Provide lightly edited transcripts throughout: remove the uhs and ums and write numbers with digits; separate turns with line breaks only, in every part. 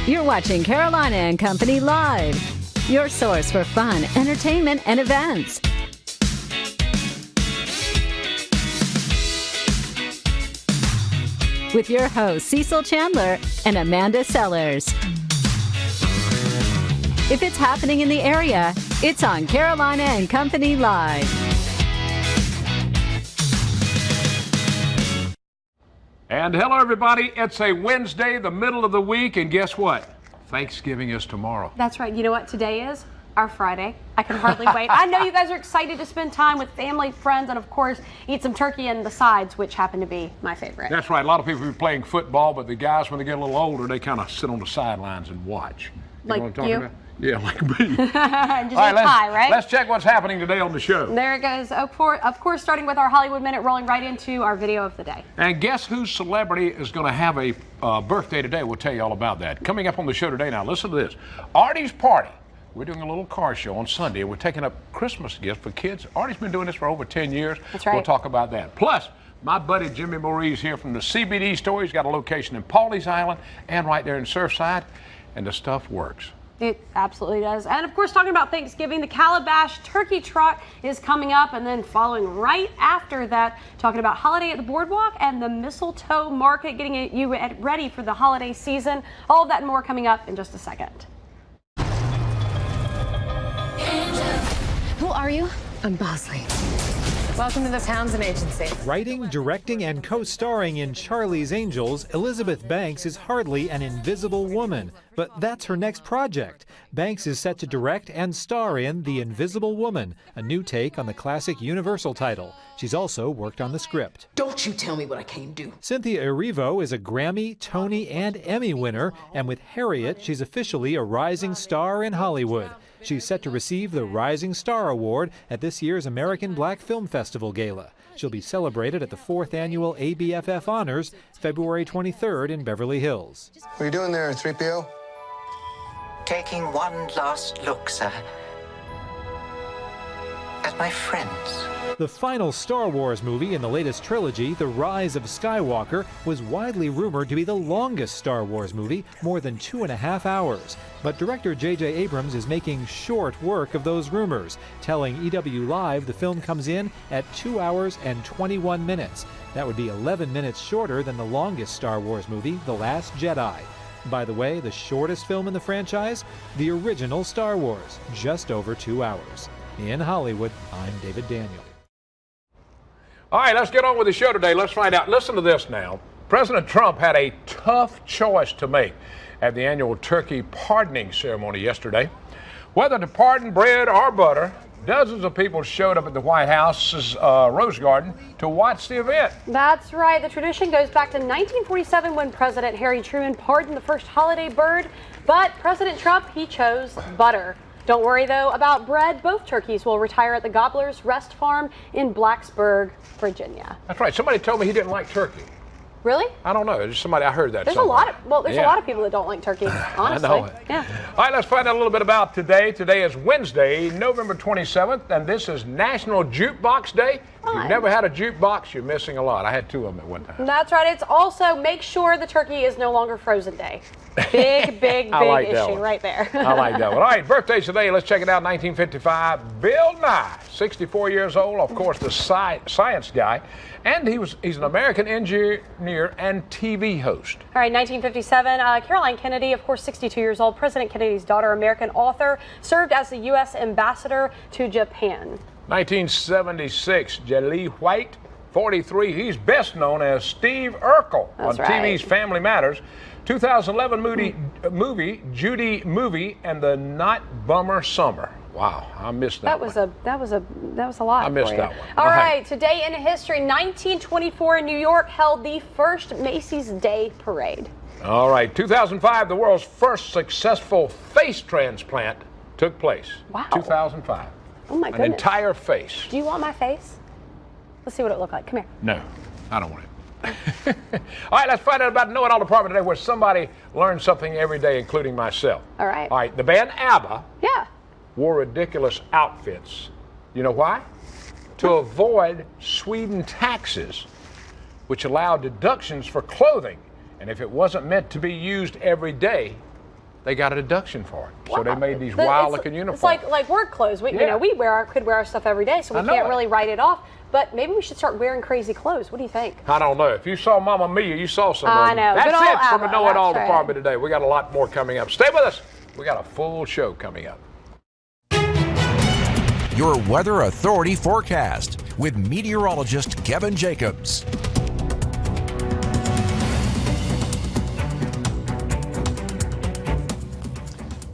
You're watching Carolina and Company Live, your source for fun, entertainment, and events. With your hosts, Cecil Chandler and Amanda Sellers. If it's happening in the area, it's on Carolina and Company Live.
And hello, everybody. It's a Wednesday, the middle of the week, and guess what? Thanksgiving is tomorrow.
That's right. You know what today is? Our Friday. I can hardly wait. I know you guys are excited to spend time with family, friends, and of course, eat some turkey and the sides, which happen to be my favorite.
That's right. A lot of people are playing football, but the guys, when they get a little older, they kind of sit on the sidelines and watch.
Like
know what I'm talking
you?
about? Yeah, like me.
Just pie, right?
Let's check what's happening today on the show.
There it goes. Of course, starting with our Hollywood Minute, rolling right into our video of the day.
And guess whose celebrity is going to have a birthday today? We'll tell you all about that. Coming up on the show today, now listen to this. Artie's Party. We're doing a little car show on Sunday. We're taking up Christmas gifts for kids. Artie's been doing this for over 10 years.
That's right.
We'll talk about that. Plus, my buddy Jimmy Maurice here from the CBD store. He's got a location in Pawleys Island and right there in Surfside. And the stuff works.
It absolutely does. And of course, talking about Thanksgiving, the Calabash Turkey Trot is coming up, and then following right after that, talking about Holiday at the Boardwalk and the Mistletoe Market, getting you ready for the holiday season. All of that and more coming up in just a second.
Who are you? I'm Bosley. Welcome to the Townsend Agency.
Writing, directing, and co-starring in Charlie's Angels, Elizabeth Banks is hardly an invisible woman, but that's her next project. Banks is set to direct and star in The Invisible Woman, a new take on the classic Universal title. She's also worked on the script.
Don't you tell me what I can't do.
Cynthia Erivo is a Grammy, Tony, and Emmy winner, and with Harriet, she's officially a rising star in Hollywood. She's set to receive the Rising Star Award at this year's American Black Film Festival Gala. She'll be celebrated at the 4th Annual ABFF Honors, February 23rd in Beverly Hills.
What are you doing there, 3PO?
Taking one last look, sir, at my friends.
The final Star Wars movie in the latest trilogy, The Rise of Skywalker, was widely rumored to be the longest Star Wars movie, more than 2.5 hours. But director J.J. Abrams is making short work of those rumors, telling EW Live the film comes in at 2 hours and 21 minutes. That would be 11 minutes shorter than the longest Star Wars movie, The Last Jedi. By the way, the shortest film in the franchise, the original Star Wars, just over 2 hours. In Hollywood, I'm David Daniel.
All right, let's get on with the show today. Let's find out. Listen to this now. President Trump had a tough choice to make at the annual turkey pardoning ceremony yesterday. Whether to pardon bread or butter, dozens of people showed up at the White House's Rose Garden to watch the event.
That's right. The tradition goes back to 1947 when President Harry Truman pardoned the first holiday bird. But President Trump, he chose butter. Don't worry, though, about bread. Both turkeys will retire at the Gobbler's Rest Farm in Blacksburg, Virginia.
That's right. Somebody told me he didn't like turkey.
Really?
I don't know. There's somebody, I heard that
There's
somewhere.
a lot of people that don't like turkey, honestly.
I know it.
Yeah.
All right, let's find out a little bit about today. Today is Wednesday, November 27th, and this is National Jukebox Day. If you've never had a jukebox, you're missing a lot. I had 2 of them at one time.
That's right. It's also make sure the turkey is no longer frozen day. Big
like
issue right there.
I like that one. All right, birthdays today. Let's check it out. 1955, Bill Nye, 64 years old, of course, the science guy. And he's an American engineer and TV host.
All right, 1957, Caroline Kennedy, of course, 62 years old, President Kennedy's daughter, American author, served as the U.S. ambassador to Japan.
1976, Jaleel White, 43. He's best known as Steve Urkel on TV's Family Matters. 2011 movie, Judy Movie and the Not Bummer Summer. Wow, I missed that one.
That was a lot.
I missed
for you.
that one.
All right, today in history, 1924 in New York held the first Macy's Day Parade.
All right, 2005, the world's first successful face transplant took place.
Wow.
2005.
Oh my goodness.
An entire face.
Do you want my face? Let's see what it looked like. Come here.
No, I don't want it. All right, let's find out about the Know It All department today, where somebody learns something every day, including myself.
All right.
All right, the band ABBA
Yeah.
wore ridiculous outfits. You know why? To avoid Sweden taxes, which allowed deductions for clothing. And if it wasn't meant to be used every day, they got a deduction for it.
Wow.
So they made these wild-looking uniforms.
It's like work clothes. We, you know, we could wear our stuff every day, so we can't really write it off. But maybe we should start wearing crazy clothes. What do you think?
I don't know. If you saw Mama Mia, you saw some of them.
I know.
That's
Good
it
old
from the
ABBA.
Know It All
That's right.
department today. We got a lot more coming up. Stay with us. We got a full show coming up.
Your Weather Authority forecast with meteorologist Kevin Jacobs.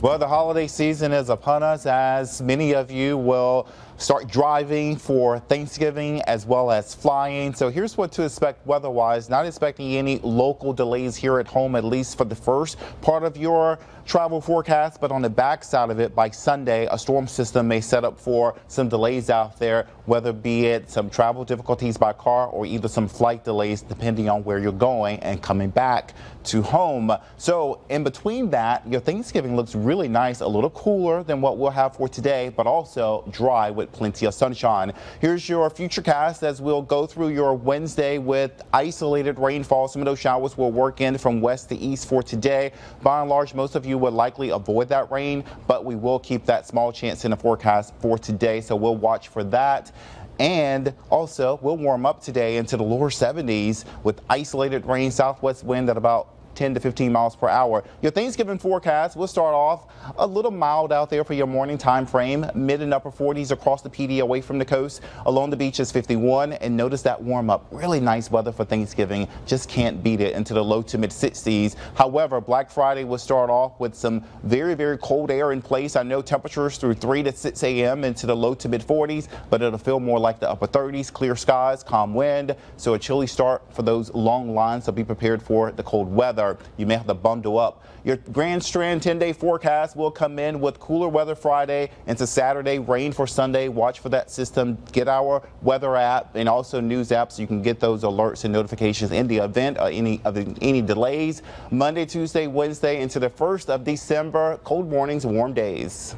Well, the holiday season is upon us, as many of you will start driving for Thanksgiving as well as flying. So here's what to expect weather-wise. Not expecting any local delays here at home, at least for the first part of your travel forecast, but on the backside of it, by Sunday, a storm system may set up for some delays out there, whether be it some travel difficulties by car or either some flight delays, depending on where you're going and coming back to home. So in between that, your Thanksgiving looks really nice, a little cooler than what we'll have for today, but also dry with plenty of sunshine. Here's your future cast as we'll go through your Wednesday with isolated rainfall. Some of those showers will work in from west to east for today. By and large, most of you would likely avoid that rain, but we will keep that small chance in the forecast for today, so we'll watch for that. And also, we'll warm up today into the lower 70s with isolated rain, southwest wind at about 10 to 15 miles per hour. Your Thanksgiving forecast will start off a little mild out there for your morning time frame. Mid and upper 40s across the PD away from the coast. Along the beach is 51. And notice that warm up. Really nice weather for Thanksgiving. Just can't beat it into the low to mid 60s. However, Black Friday will start off with some very, very cold air in place. I know temperatures through 3 to 6 a.m. into the low to mid 40s, but it'll feel more like the upper 30s. Clear skies, calm wind. So a chilly start for those long lines. So be prepared for the cold weather. You may have to bundle up. Your Grand Strand 10-day forecast will come in with cooler weather Friday into Saturday, rain for Sunday. Watch for that system. Get our weather app and also news app so you can get those alerts and notifications in the event of any delays. Monday, Tuesday, Wednesday into the 1st of December. Cold mornings, warm days.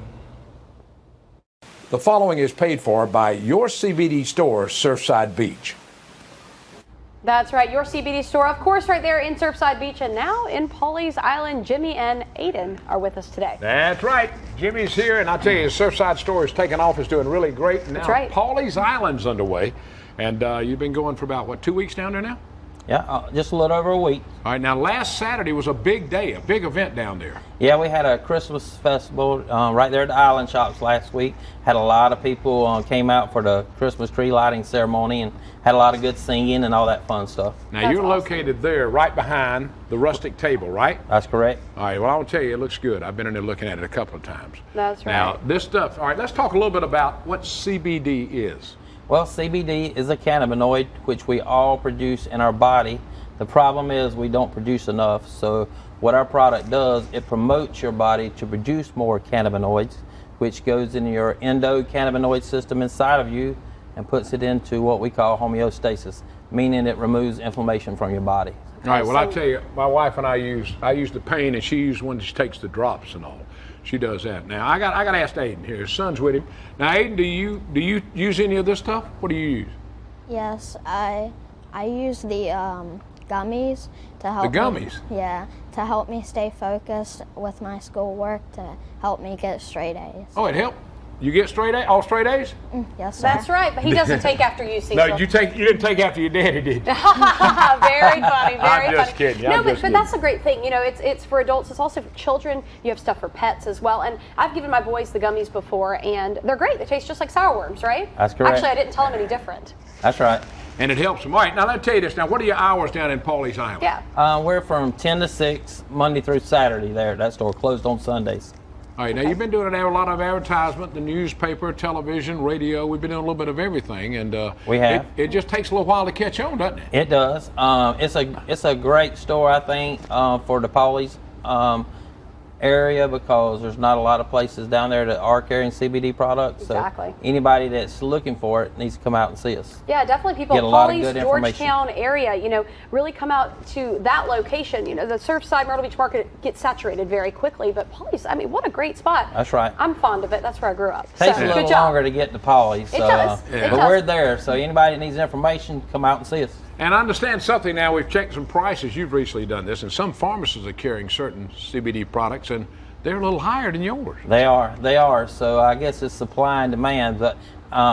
The following is paid for by your CBD store, Surfside Beach.
That's right, your CBD store, of course, right there in Surfside Beach, and now in Pawleys Island. Jimmy and Aiden are with us today.
That's right. Jimmy's here, and I tell you, the Surfside store is taking off. It's doing really great. Now,
That's right.
Pawleys Island's underway, and you've been going for about, what, 2 weeks down there now?
Yeah, just a little over a week.
All right, now last Saturday was a big day, a big event down there.
Yeah, we had a Christmas festival right there at the Island Shops last week. Had a lot of people came out for the Christmas tree lighting ceremony and had a lot of good singing and all that fun stuff.
Now you're located there right behind the rustic table, right?
That's correct.
All right, well, I'll tell you, it looks good. I've been in there looking at it a couple of times.
That's right.
Now, this stuff, all right, let's talk a little bit about what CBD is.
Well, CBD is a cannabinoid which we all produce in our body. The problem is we don't produce enough. So what our product does, it promotes your body to produce more cannabinoids, which goes into your endocannabinoid system inside of you and puts it into what we call homeostasis, meaning it removes inflammation from your body.
All right, well, I tell you, my wife and I use the pain, and she uses when she takes the drops and all. She does that. Now, I got to ask Aiden here. His son's with him. Now, Aiden, do you use any of this stuff? What do you use?
Yes, I use the gummies to help.
The gummies?
To help me stay focused with my schoolwork, to help me get straight A's.
Oh, it helped? You get straight A, all straight A's?
Yes, sir.
That's right, but he doesn't take after you, Cecil.
No, you didn't take after your daddy, did you?
Very funny, very
I'm just
funny.
kidding.
No, but that's a great thing. You know, it's for adults. It's also for children. You have stuff for pets as well. And I've given my boys the gummies before, and they're great. They taste just like sour worms, right?
That's correct.
Actually, I didn't tell them any different.
That's right.
And it helps them. All right, now let me tell you this. Now, what are your hours down in Pawleys Island?
Yeah.
We're from 10 to 6, Monday through Saturday there at that store, closed on Sundays.
All right, now you've been doing a lot of advertisement, the newspaper, television, radio. We've been doing a little bit of everything, and
we have.
It just takes a little while to catch on, doesn't it?
It does. It's a great store, I think, for the Pawleys area, because there's not a lot of places down there that are carrying CBD products.
Exactly.
So anybody that's looking for it needs to come out and see us.
Yeah, definitely people in Pawleys, Georgetown area, you know, really come out to that location. You know, the Surfside Myrtle Beach market gets saturated very quickly, but Pawleys, I mean, what a great spot.
That's right.
I'm fond of it. That's where I grew up.
Takes a little longer to get to Pawleys.
It does.
But we're there, so anybody that needs information, come out and see us.
And I understand something now, we've checked some prices. You've recently done this, and some pharmacies are carrying certain CBD products, and they're a little higher than yours.
They are. So I guess it's supply and demand. But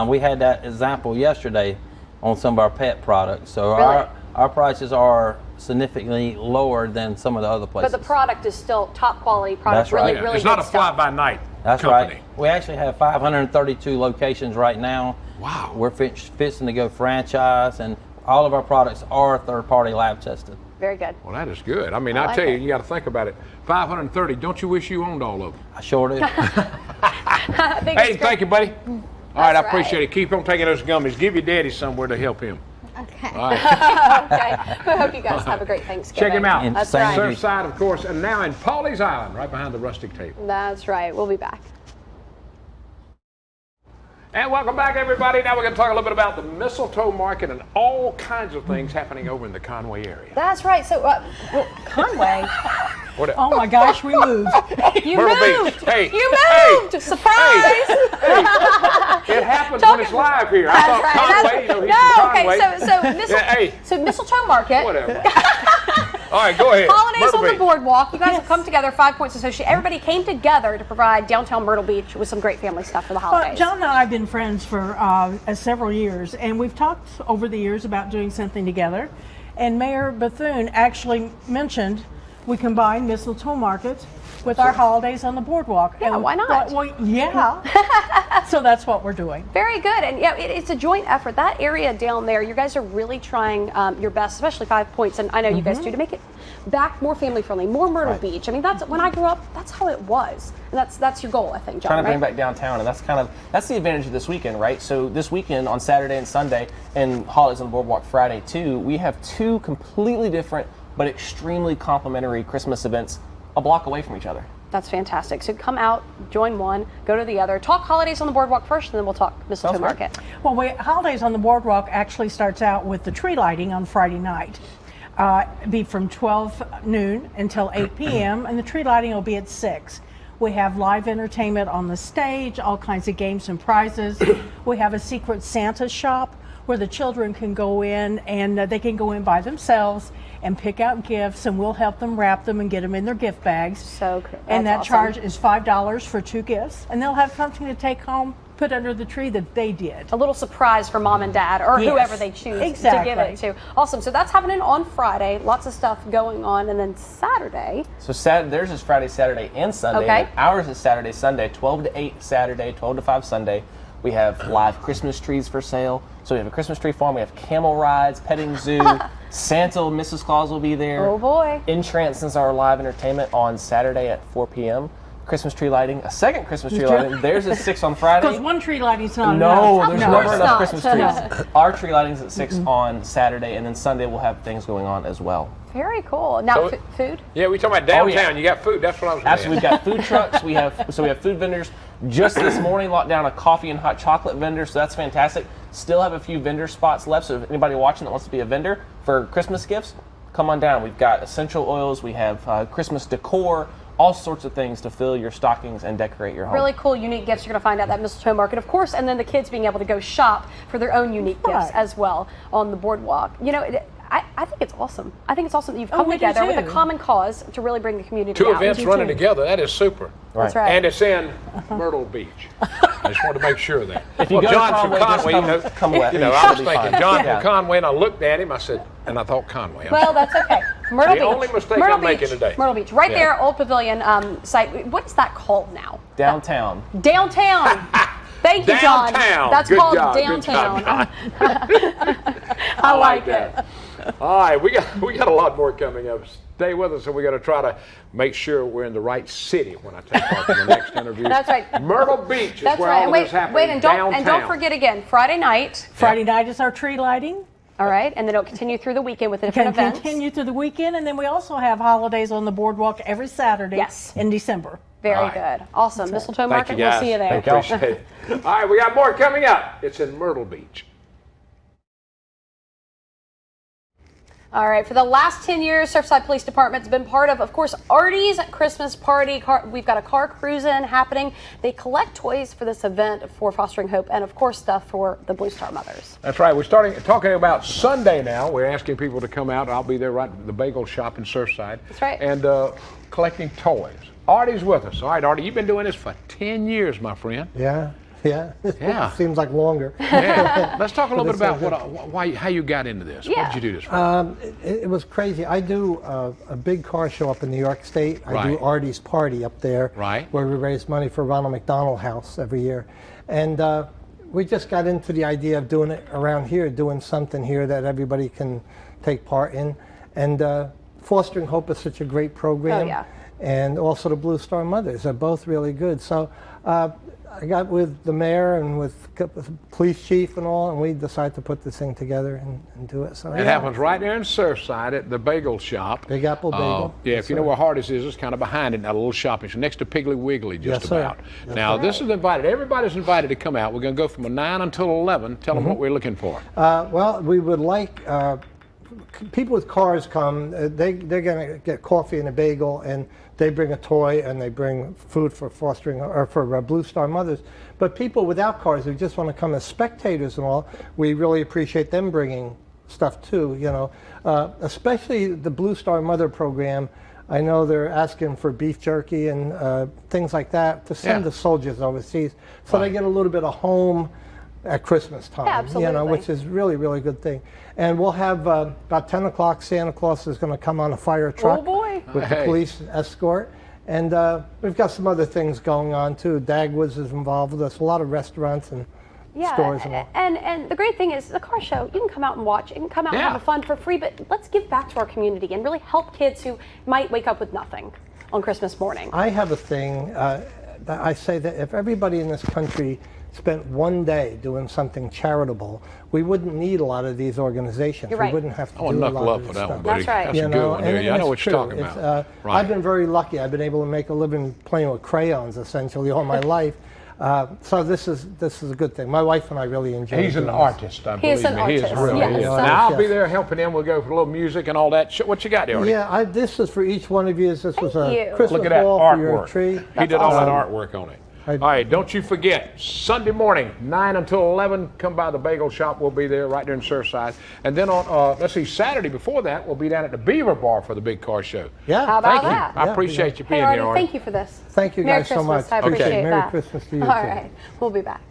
we had that example yesterday on some of our pet products. So
Really?
our prices are significantly lower than some of the other places.
But the product is still top quality product.
That's right.
Really
It's not
good
a
stuff.
fly-by-night
That's
company.
right. We actually have 532 locations right now.
Wow.
We're fixing to go franchise, and all of our products are third-party lab tested.
Very good.
Well, that is good. I mean,
I
I
like
tell you,
it.
you got to think about it. 530. Don't you wish you owned all of them?
I sure do.
I think
Hey,
it's
thank
great.
you, buddy. All right, I
That's
appreciate
right.
it. Keep on taking those gummies. Give your daddy somewhere to help him.
Okay.
All right.
Okay. We hope you guys have a great Thanksgiving.
Check him out.
And
That's
same
right.
to you.
Surfside, of course, and now in Pawleys Island, right behind the rustic table.
That's right. We'll be back.
And welcome back, everybody. Now we're going to talk a little bit about the mistletoe market and all kinds of things happening over in the Conway area.
That's right. So, Conway,
What
Oh my gosh, we moved.
you
Myrtle
moved.
Beach. Hey,
You
hey,
moved. Surprise.
It happens when it's live here. I thought Conway, he's
no,
from
okay.
Conway.
So,
Yeah,
mistletoe market.
Whatever. All right, go ahead.
Holidays
Myrtle
on the
Beach.
boardwalk. You guys have come together, 5 Points Association. Everybody came together to provide downtown Myrtle Beach with some great family stuff for the holidays.
John and I have been friends for several years, and we've talked over the years about doing something together. And Mayor Bethune actually mentioned we combine mistletoe market with our holidays on the boardwalk.
Yeah,
and
why not?
Yeah. So that's what we're doing.
Very good, and yeah, it's a joint effort. That area down there, you guys are really trying your best, especially 5 Points, and I know you guys do, to make it back more family friendly, more Myrtle Beach. I mean, that's when I grew up. That's how it was, and that's your goal, I think, John.
Trying to bring
right?
back downtown, and that's the advantage of this weekend, right? So this weekend on Saturday and Sunday, and Holidays on the Boardwalk Friday too, we have two completely different but extremely complementary Christmas events a block away from each other.
That's fantastic. So come out, join one, go to the other. Talk Holidays on the Boardwalk first, and then we'll talk Mistletoe
Sounds
Market.
Well, Holidays on the Boardwalk actually starts out with the tree lighting on Friday night. Be from 12 noon until 8 p.m. and the tree lighting will be at 6. We have live entertainment on the stage, all kinds of games and prizes. We have a secret Santa shop where the children can go in, and they can go in by themselves and pick out gifts, and we'll help them wrap them and get them in their gift bags.
So
and that
awesome.
charge is $5 for 2 gifts, and they'll have something to take home, put under the tree that they did.
A little surprise for mom and dad, or
Yes,
whoever they choose
exactly.
to give it to. Awesome. So that's happening on Friday. Lots of stuff going on, and then Saturday.
So theirs is Friday, Saturday, and Sunday.
Okay.
And ours is Saturday, Sunday, 12 to 8 Saturday, 12 to 5 Sunday. We have live Christmas trees for sale. So we have a Christmas tree farm. We have camel rides, petting zoo. Santa, Mrs. Claus will be there.
Oh boy.
Entrance is our live entertainment on Saturday at 4 p.m. Christmas tree lighting, a second Christmas tree lighting. Theirs is 6 on Friday.
Because one tree lighting's not
No,
enough.
there's
Of
never
course
enough
not.
Christmas trees. Our tree lighting's at 6 on Saturday, and then Sunday we'll have things going on as well.
Very cool. Now,
So-
food?
Yeah, we talking about downtown.
yeah.
You got food. That's what I was
Absolutely, we've
saying.
got food trucks. We have food vendors. Just this morning, locked down a coffee and hot chocolate vendor, so that's fantastic. Still have a few vendor spots left. So if anybody watching that wants to be a vendor for Christmas gifts, come on down. We've got essential oils. We have Christmas decor. All sorts of things to fill your stockings and decorate your home.
Really cool, unique gifts you're going to find at that Mistletoe Market, of course, and then the kids being able to go shop for their own unique gifts
Right.
as well on the boardwalk. You know, I think it's awesome. I think it's awesome that you've come
we do
together with a
too.
common cause to really bring the community
Two
out.
events running together. That is super.
That's right.
And it's in Myrtle Beach. I just wanted to make sure of that.
If you go to
John's from
Conway,
Conway,
just come with.
you know, I was
It'll be
thinking
fine.
John
Yeah.
from Conway, and I looked at him. I said, and I thought Conway.
Well, that's okay. Myrtle
The
Beach.
only mistake
Myrtle
I'm making
Beach.
today.
Myrtle Beach, right
Yeah.
there, Old Pavilion site. What is that called now?
Downtown.
Downtown. Thank you, John.
Downtown.
That's
Good
called
job. Good
downtown.
job, John.
I like
that. All right, we got a lot more coming up. Stay with us, and we're going to try to make sure we're in the right city when I take off in the next interview.
That's right.
Myrtle Beach is
That's
where
right.
all
And
of this happening.
wait, and don't forget again, Friday night.
Friday night is our tree lighting.
All right, and then it'll continue through the weekend with the
Can
different events.
continue through the weekend, and then we also have holidays on the boardwalk every Saturday
Yes.
in December.
Very
All right.
good. Awesome. Mistletoe
Thank
Market,
you, guys.
we'll see you there.
Appreciate it. All right, we got more coming up. It's in Myrtle Beach.
All right, for the last 10 years, Surfside Police Department's been part of course, Artie's Christmas Party. We've got a car cruising happening. They collect toys for this event for Fostering Hope and, of course, stuff for the Blue Star Mothers.
That's right. We're talking about Sunday now. We're asking people to come out. I'll be there right at the bagel shop in Surfside.
That's right.
And collecting toys. Artie's with us. All right, Artie, you've been doing this for 10 years, my friend.
Yeah. Yeah.
Yeah.
Seems like longer.
Yeah. Let's talk a little bit about how you got into this.
Yeah.
What did you do this for?
It was crazy. I do a big car show up in New York State. I do Artie's Party up there, where we raise money for Ronald McDonald House every year. And we just got into the idea of doing it around here, doing something here that everybody can take part in. And Fostering Hope is such a great program.
Oh, yeah.
And also the Blue Star Mothers are both really good. So I got with the mayor and with the police chief and all, and we decided to put this thing together and do it. So
it happens right there in Surfside at the bagel shop.
Big Apple Bagel.
Yeah, if you know where Hardee's is, it's kind of behind it in that little shop. It's next to Piggly Wiggly, just about.
Yes,
now, this is invited. Everybody's invited to come out. We're going to go from 9 until 11. Tell them what we're looking for.
Well, we would like people with cars come. They're going to get coffee and a bagel, and they bring a toy and they bring food for fostering or for Blue Star Mothers. But people without cars who just want to come as spectators and all, we really appreciate them bringing stuff too. You know, especially the Blue Star Mother program. I know they're asking for beef jerky and things like that to send the soldiers overseas, so they get a little bit of home at Christmas time.
Absolutely.
You know, which is really, really good thing. And we'll have about 10 o'clock. Santa Claus is going to come on a fire truck with the police escort. And we've got some other things going on too. Dagwoods is involved with us. A lot of restaurants and stores and all.
And the great thing is the car show, you can come out and watch. You can come out and have fun for free, but let's give back to our community and really help kids who might wake up with nothing on Christmas morning.
I have a thing that I say that if everybody in this country spent one day doing something charitable, we wouldn't need a lot of these organizations.
You're right.
We wouldn't have to
I want
do
to
a
knuckle
lot
up
of
for
this
that
stuff.
one, buddy.
That's right.
That's a good one there. Yeah, I know what you're talking about.
I've been very lucky. I've been able to make a living playing with crayons essentially all my life. So this is a good thing. My wife and I really enjoy it.
He's an artist, I believe.
He is an artist.
He is really.
Yes.
Now I'll be there helping him. We'll go for a little music and all that. What you got there?
Yeah, this is for each one of you. This was a Christmas
Look at that
ball for your
artwork.
tree.
He did all that artwork on it. All right, don't you forget, Sunday morning, 9 until 11, come by the bagel shop. We'll be there right there in Surfside. And then on, let's see, Saturday before that, we'll be down at the Beaver Bar for the big car show.
Yeah.
How about
Thank
that?
you. I appreciate you being
Hey,
here,
Artie,
Artie.
thank you for this.
Thank you
Merry
guys so
Christmas.
much.
I appreciate
Merry
that.
Christmas to you
All
too.
right, we'll be back.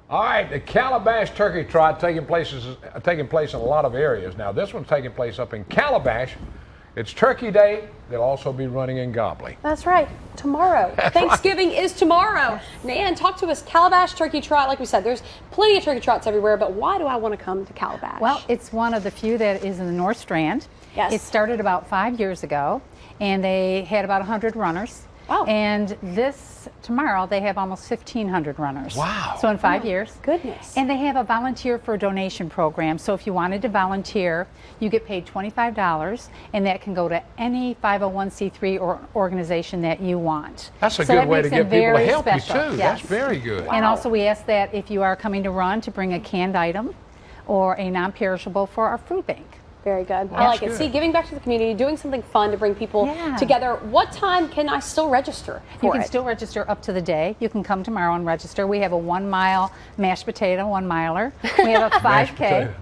All right, the Calabash Turkey Trot taking place in a lot of areas. Now, this one's taking place up in Calabash. It's Turkey Day. They'll also be running in Gobley.
That's right. Tomorrow. Thanksgiving is tomorrow. Nan, talk to us. Calabash Turkey Trot. Like we said, there's plenty of turkey trots everywhere, but why do I want to come to Calabash?
Well, it's one of the few that is in the North Strand.
Yes.
It started about 5 years ago, and they had about 100 runners.
Wow.
And tomorrow they have almost 1,500 runners.
Wow.
So in 5 years.
Goodness.
And they have a volunteer for donation program. So if you wanted to volunteer, you get paid $25, and that can go to any 501c3 or organization that you want.
That's a
So
good
that
way to
makes
get
them
people to
very
help
special.
you, too.
Yes.
That's very good.
And also we ask that if you are coming to run, to bring a canned item or a non-perishable for our food bank.
Very good.
Well,
I like
that's
it.
good.
See, giving back to the community, doing something fun to bring people together. What time can I still register for
You can
it?
still register up to the day. You can come tomorrow and register. We have a 1 mile mashed potato, 1 miler. We have a 5K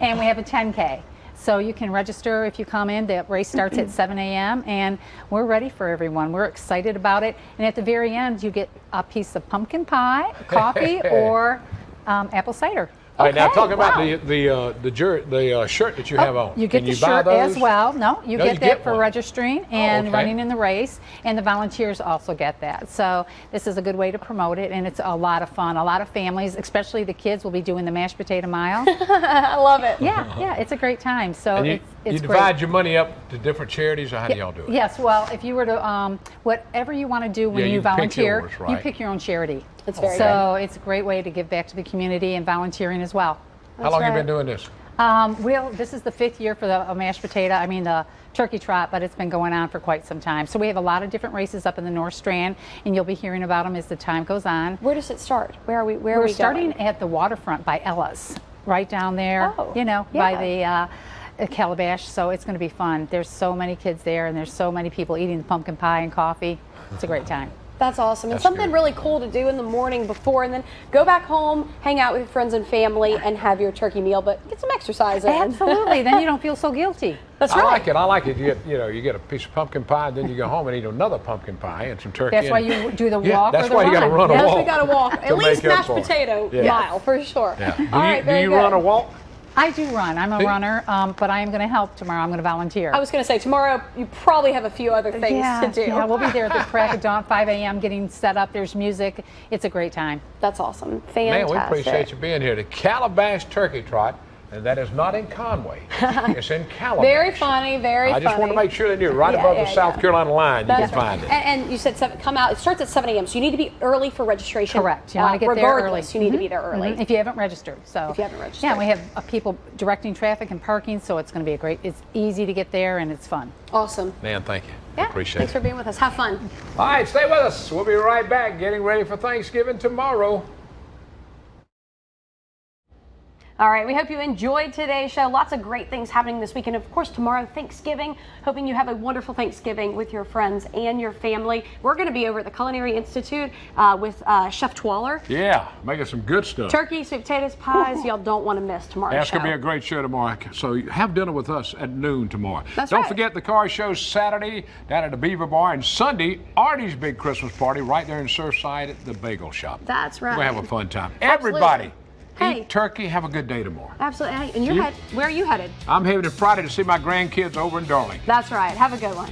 and we have a 10K. So you can register if you come in. The race starts at 7 a.m. and we're ready for everyone. We're excited about it. And at the very end, you get a piece of pumpkin pie, coffee, or apple cider.
All right, now talking about the shirt that you have on.
You get
Can
the
you buy
shirt
those?
as well. No, you
No,
get
you
that
get
for
one.
registering and
okay.
running in the race, and the volunteers also get that. So this is a good way to promote it, and it's a lot of fun. A lot of families, especially the kids, will be doing the mashed potato mile.
I love it.
Yeah, it's a great time. So
And you
it's
divide
great.
your money up to different charities, or how do y'all do it?
Yes, well, if you were to, whatever you want to do when
Yeah,
you
you pick
volunteer,
yours,
you
right.
pick your own charity.
It's very
So it's a great way to give back to the community and volunteering as well.
How long have you been doing this?
Well, this is the 5th year for the mashed potato, the turkey trot, but it's been going on for quite some time. So we have a lot of different races up in the North Strand, and you'll be hearing about them as the time goes on.
Where does it start? Where are we
We're starting
going?
at the waterfront by Ella's, right down there, by the Calabash. So it's going to be fun. There's so many kids there, and there's so many people eating the pumpkin pie and coffee. It's a great time.
That's awesome. And
That's
something
good.
really cool to do in the morning before, and then go back home, hang out with your friends and family, and have your turkey meal, but get some exercise in.
Absolutely. Then you don't feel so guilty.
That's
I
right.
like it. I like it. You get a piece of pumpkin pie, and then you go home and eat another pumpkin pie and some turkey.
That's why you do the walk
Yeah,
or
that's
the
why you got to run a
Yes,
walk.
we got to walk.
to
At least
make up
mashed
for it.
potato
Yeah.
mile, for sure.
Yeah.
All right,
Do you
very
run
good.
a walk?
I do run. I'm a runner, but I am going to help tomorrow. I'm going to volunteer.
I was going to say, tomorrow you probably have a few other things to do.
Yeah, we'll be there at the crack of dawn, 5 a.m., getting set up. There's music. It's a great time.
That's awesome. Fantastic.
Man, we appreciate you being here. The Calabash Turkey Trot, and that is not in Conway. It's in Calabash.
Very funny, very funny.
I just want to make sure that you're right above the South Carolina line. You can
That's right.
find it.
And you said come out. It starts at 7 a.m., so you need to be early for registration.
Correct. You want to get there early.
Regardless, you need to be there early.
If you haven't registered. So
if you haven't registered.
Yeah, we have people directing traffic and parking, so it's going to be it's easy to get there and it's fun.
Awesome.
Man, thank you.
Yeah,
Appreciate
thanks
it.
for being with us. Have fun.
All right, stay with us. We'll be right back getting ready for Thanksgiving tomorrow.
All right, we hope you enjoyed today's show. Lots of great things happening this weekend. Of course, tomorrow, Thanksgiving. Hoping you have a wonderful Thanksgiving with your friends and your family. We're going to be over at the Culinary Institute with Chef Twaller.
Yeah, making some good stuff.
Turkey, sweet potatoes, pies. Y'all don't want to miss tomorrow's
That's
show.
going to be a great show tomorrow. So have dinner with us at noon tomorrow.
That's
Don't
right.
forget the car show Saturday down at the Beaver Bar, and Sunday, Artie's big Christmas party right there in Surfside at the Bagel Shop.
That's right.
We'll have a fun time.
Absolutely.
Everybody,
Hey.
eat turkey. Have a good day tomorrow.
Absolutely. Hey, and where are you headed?
I'm headed Friday to see my grandkids over in Darling.
That's right. Have a good one.